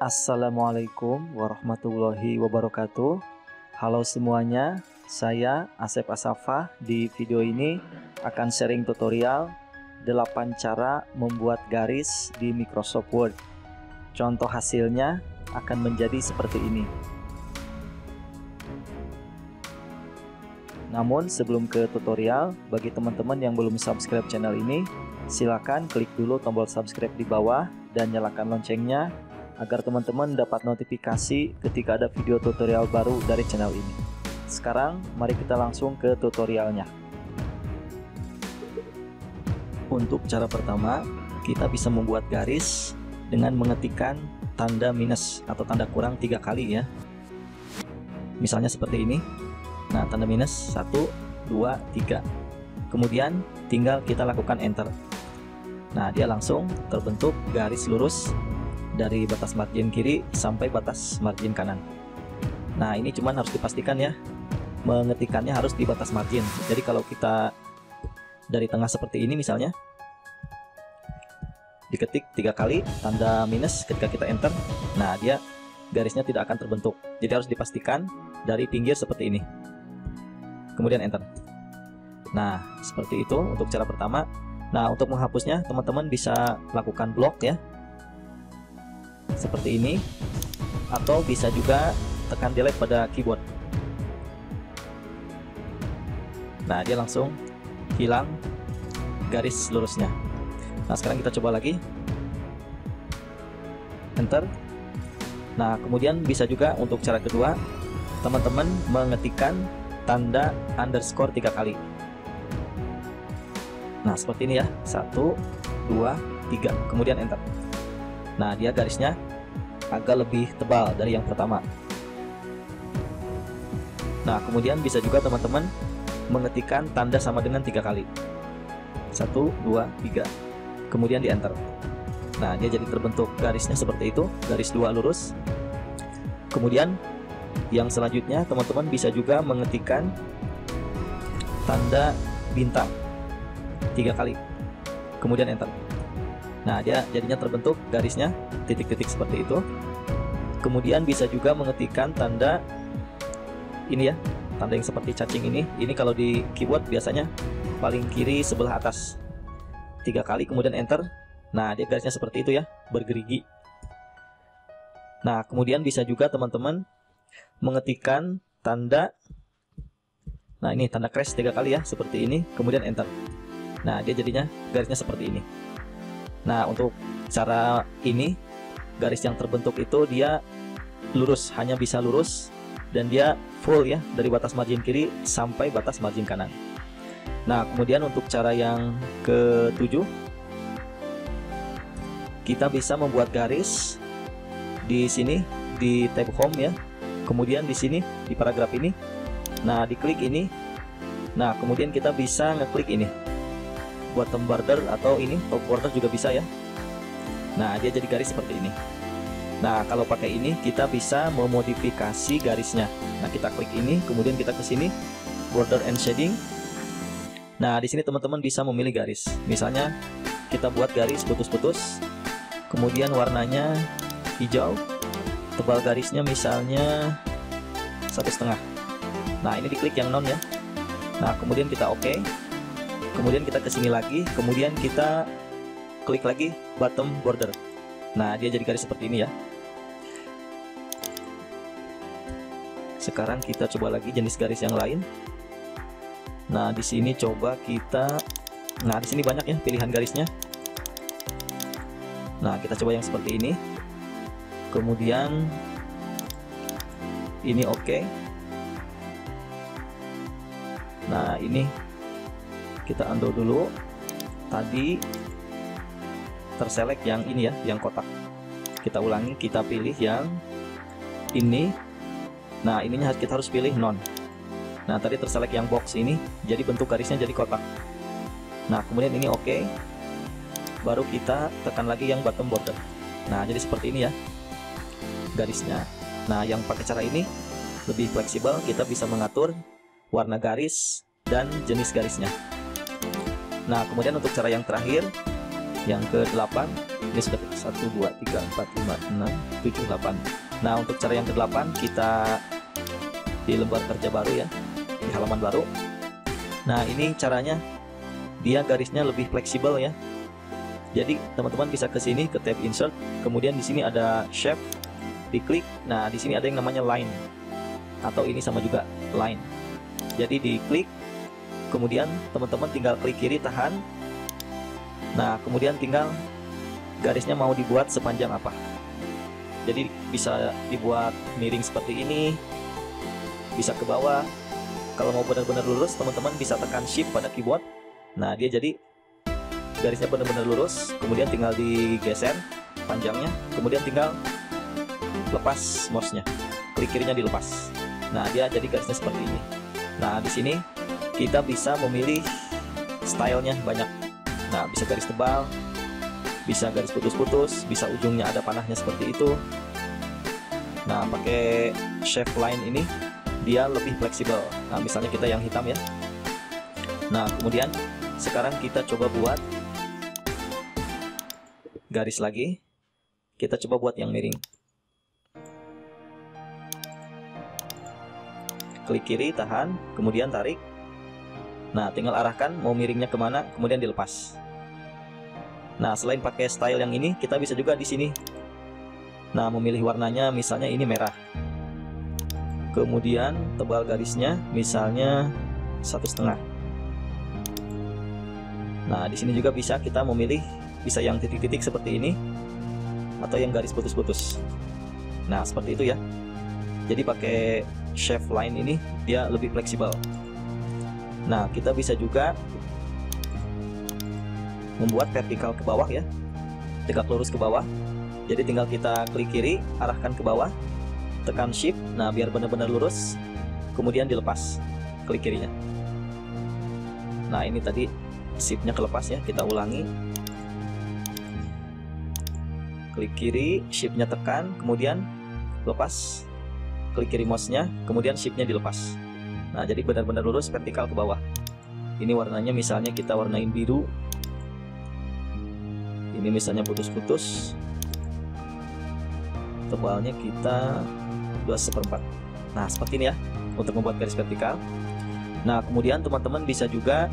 Assalamualaikum warahmatullahi wabarakatuh. Halo semuanya, saya Asep Asafah. Di video ini akan sharing tutorial 8 cara membuat garis di Microsoft Word. Contoh hasilnya akan menjadi seperti ini. Namun sebelum ke tutorial, bagi teman-teman yang belum subscribe channel ini, silakan klik dulu tombol subscribe di bawah dan nyalakan loncengnya agar teman-teman dapat notifikasi ketika ada video tutorial baru dari channel ini. Sekarang mari kita langsung ke tutorialnya. Untuk cara pertama, kita bisa membuat garis dengan mengetikkan tanda minus atau tanda kurang 3 kali ya. Misalnya seperti ini. Nah, tanda minus 1, 2, 3. Kemudian tinggal kita lakukan enter. Nah, dia langsung terbentuk garis lurus dari batas margin kiri sampai batas margin kanan. Nah, ini cuman harus dipastikan ya, mengetikkannya harus di batas margin. Jadi kalau kita dari tengah seperti ini misalnya, diketik 3 kali tanda minus ketika kita enter, nah dia garisnya tidak akan terbentuk. Jadi harus dipastikan dari pinggir seperti ini. Kemudian enter. Nah, seperti itu untuk cara pertama. Nah, untuk menghapusnya teman-teman bisa lakukan blok ya, seperti ini, atau bisa juga tekan delete pada keyboard. Nah, dia langsung hilang garis lurusnya. Nah, sekarang kita coba lagi, enter. Nah, kemudian bisa juga untuk cara kedua, teman-teman mengetikkan tanda underscore 3 kali. Nah, seperti ini ya, 1, 2, 3, kemudian enter. Nah, dia garisnya agak lebih tebal dari yang pertama. Nah, kemudian bisa juga teman-teman mengetikkan tanda sama dengan 3 kali. 1, 2, 3. Kemudian di enter. Nah, dia jadi terbentuk garisnya seperti itu, garis 2 lurus. Kemudian yang selanjutnya teman-teman bisa juga mengetikkan tanda bintang 3 kali. Kemudian enter. Nah, dia jadinya terbentuk garisnya titik-titik seperti itu. Kemudian bisa juga mengetikkan tanda ini ya, tanda yang seperti cacing ini. Ini kalau di keyboard biasanya paling kiri sebelah atas. 3 kali kemudian enter. Nah, dia garisnya seperti itu ya, bergerigi. Nah, kemudian bisa juga teman-teman mengetikkan tanda, nah ini tanda crash 3 kali ya, seperti ini. Kemudian enter. Nah, dia jadinya garisnya seperti ini. Nah, untuk cara ini garis yang terbentuk itu dia lurus, hanya bisa lurus, dan dia full ya dari batas margin kiri sampai batas margin kanan. Nah, kemudian untuk cara yang ke-7, kita bisa membuat garis di sini di tab home ya. Kemudian di sini di paragraf ini, nah diklik ini. Nah, kemudian kita bisa ngeklik ini, bottom border atau ini top border juga bisa ya. Nah, dia jadi garis seperti ini. Nah, kalau pakai ini kita bisa memodifikasi garisnya. Nah, kita klik ini, kemudian kita ke sini border and shading. Nah, di sini teman-teman bisa memilih garis. Misalnya kita buat garis putus-putus, kemudian warnanya hijau, tebal garisnya misalnya 1,5. Nah, ini diklik yang non ya. Nah, kemudian kita oke. Kemudian kita ke sini lagi, kemudian kita klik lagi bottom border. Nah, dia jadi garis seperti ini ya. Sekarang kita coba lagi jenis garis yang lain. Nah, di sini coba kita, nah di sini banyak ya pilihan garisnya. Nah, kita coba yang seperti ini. Kemudian ini oke. Nah, ini kita undo dulu. Tadi terselect yang ini ya, yang kotak. Kita ulangi, kita pilih yang ini. Nah, ininya kita harus pilih non. Nah, tadi terselect yang box ini, jadi bentuk garisnya jadi kotak. Nah, kemudian ini oke. Baru kita tekan lagi yang bottom border. Nah, jadi seperti ini ya garisnya. Nah, yang pakai cara ini lebih fleksibel, kita bisa mengatur warna garis dan jenis garisnya. Nah, kemudian untuk cara yang terakhir, yang ke-8, Ini sudah 1, 2, 3, 4, 5, 6, 7, 8. Nah, untuk cara yang ke-8 kita di lembar kerja baru ya, di halaman baru. Nah, ini caranya dia garisnya lebih fleksibel ya. Jadi teman-teman bisa ke sini ke tab insert, kemudian di sini ada shape, diklik. Nah, di sini ada yang namanya line, atau ini sama juga line. Jadi diklik, kemudian teman-teman tinggal klik kiri tahan. Nah, kemudian tinggal garisnya mau dibuat sepanjang apa. Jadi bisa dibuat miring seperti ini, bisa ke bawah. Kalau mau benar-benar lurus, teman-teman bisa tekan shift pada keyboard. Nah, dia jadi garisnya benar-benar lurus, kemudian tinggal digeser panjangnya, kemudian tinggal lepas mouse-nya, klik kirinya dilepas. Nah, dia jadi garisnya seperti ini. Nah, di sini kita bisa memilih stylenya banyak. Nah, bisa garis tebal, bisa garis putus-putus, bisa ujungnya ada panahnya seperti itu. Nah, pakai shape line ini dia lebih fleksibel. Nah, misalnya kita yang hitam ya. Nah, kemudian sekarang kita coba buat garis lagi. Kita coba buat yang miring. Klik kiri, tahan, kemudian tarik. Nah, tinggal arahkan mau miringnya kemana, kemudian dilepas. Nah, selain pakai style yang ini, kita bisa juga di sini. Nah, memilih warnanya, misalnya ini merah. Kemudian tebal garisnya, misalnya 1,5. Nah, di sini juga bisa kita memilih, bisa yang titik-titik seperti ini, atau yang garis putus-putus. Nah, seperti itu ya. Jadi pakai shape line ini dia lebih fleksibel. Nah, kita bisa juga membuat vertikal ke bawah ya, tegak lurus ke bawah. Jadi tinggal kita klik kiri, arahkan ke bawah, tekan shift. Nah, biar benar-benar lurus, kemudian dilepas, klik kirinya. Nah, ini tadi shiftnya kelepas ya, kita ulangi. Klik kiri, shiftnya tekan, kemudian lepas, klik kiri mouse-nya, kemudian shiftnya dilepas. Nah, jadi benar-benar lurus vertikal ke bawah. Ini warnanya misalnya kita warnain biru. Ini misalnya putus-putus. Tebalnya kita 2/4. Nah, seperti ini ya untuk membuat garis vertikal. Nah, kemudian teman-teman bisa juga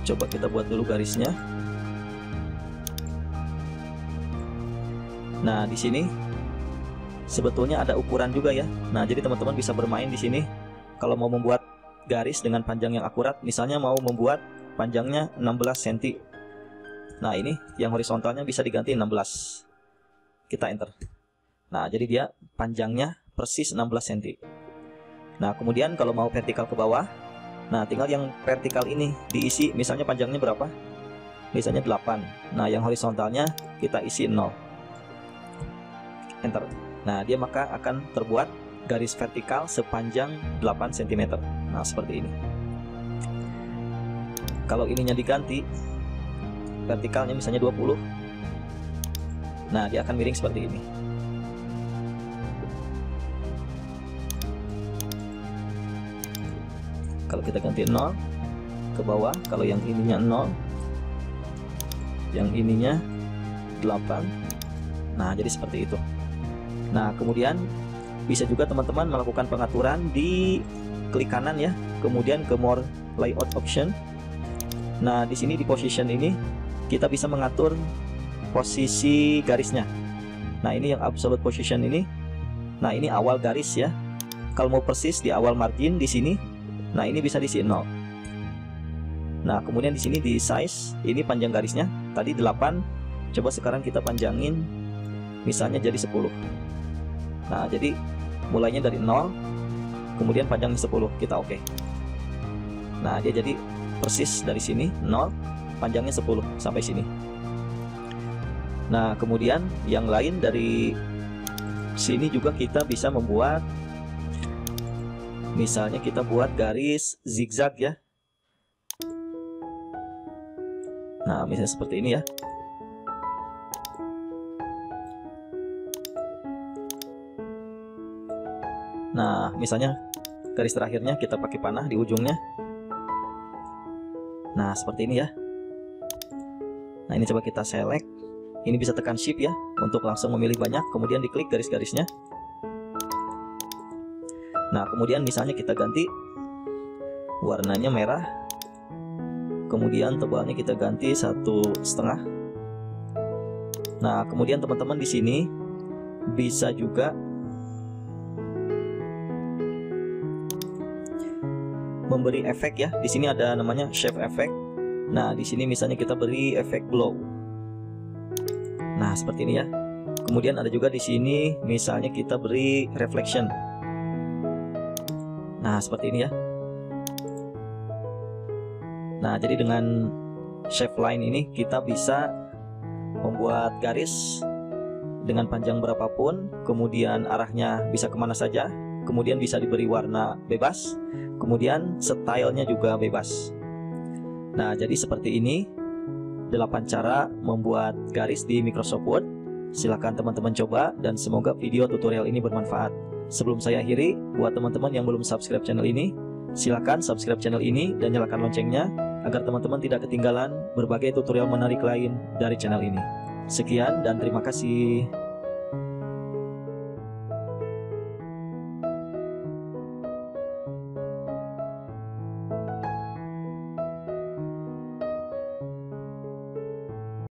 coba kita buat dulu garisnya. Nah, di sini sebetulnya ada ukuran juga ya. Nah, jadi teman-teman bisa bermain di sini. Kalau mau membuat garis dengan panjang yang akurat, misalnya mau membuat panjangnya 16 cm. Nah, ini yang horizontalnya bisa diganti 16. Kita enter. Nah, jadi dia panjangnya persis 16 cm. Nah, kemudian kalau mau vertikal ke bawah, nah tinggal yang vertikal ini diisi, misalnya panjangnya berapa? Misalnya 8. Nah, yang horizontalnya kita isi 0. Enter. Nah, dia maka akan terbuat garis vertikal sepanjang 8 cm. Nah, seperti ini. Kalau ininya diganti, vertikalnya misalnya 20. Nah, dia akan miring seperti ini. Kalau kita ganti 0 ke bawah, kalau yang ininya 0, yang ininya 8. Nah, jadi seperti itu. Nah, kemudian bisa juga teman-teman melakukan pengaturan di klik kanan ya, kemudian ke more layout option. Nah, di sini di position ini kita bisa mengatur posisi garisnya. Nah, ini yang absolute position ini. Nah, ini awal garis ya. Kalau mau persis di awal margin di sini, nah ini bisa diisi 0. Nah, kemudian di sini di size, ini panjang garisnya tadi 8. Coba sekarang kita panjangin misalnya jadi 10. Nah, jadi mulainya dari 0, kemudian panjangnya 10, kita oke. Nah, dia jadi persis dari sini 0, panjangnya 10 sampai sini. Nah, kemudian yang lain dari sini juga kita bisa membuat, misalnya kita buat garis zigzag ya. Nah, misalnya seperti ini ya. Nah, misalnya garis terakhirnya kita pakai panah di ujungnya. Nah, seperti ini ya. Ini coba kita select. Ini bisa tekan shift ya untuk langsung memilih banyak, kemudian diklik garis-garisnya. Nah, kemudian misalnya kita ganti warnanya merah, kemudian tebalnya kita ganti 1,5. Nah, kemudian teman-teman di sini bisa juga memberi efek ya. Di sini ada namanya shape effect. Nah, di sini misalnya kita beri efek glow. Nah, seperti ini ya. Kemudian ada juga di sini misalnya kita beri reflection. Nah, seperti ini ya. Nah, jadi dengan shape line ini kita bisa membuat garis dengan panjang berapapun, kemudian arahnya bisa kemana saja, kemudian bisa diberi warna bebas, kemudian stylenya juga bebas. Nah, jadi seperti ini 8 cara membuat garis di Microsoft Word. Silahkan teman-teman coba dan semoga video tutorial ini bermanfaat. Sebelum saya akhiri, buat teman-teman yang belum subscribe channel ini, silahkan subscribe channel ini dan nyalakan loncengnya agar teman-teman tidak ketinggalan berbagai tutorial menarik lain dari channel ini. Sekian dan terima kasih.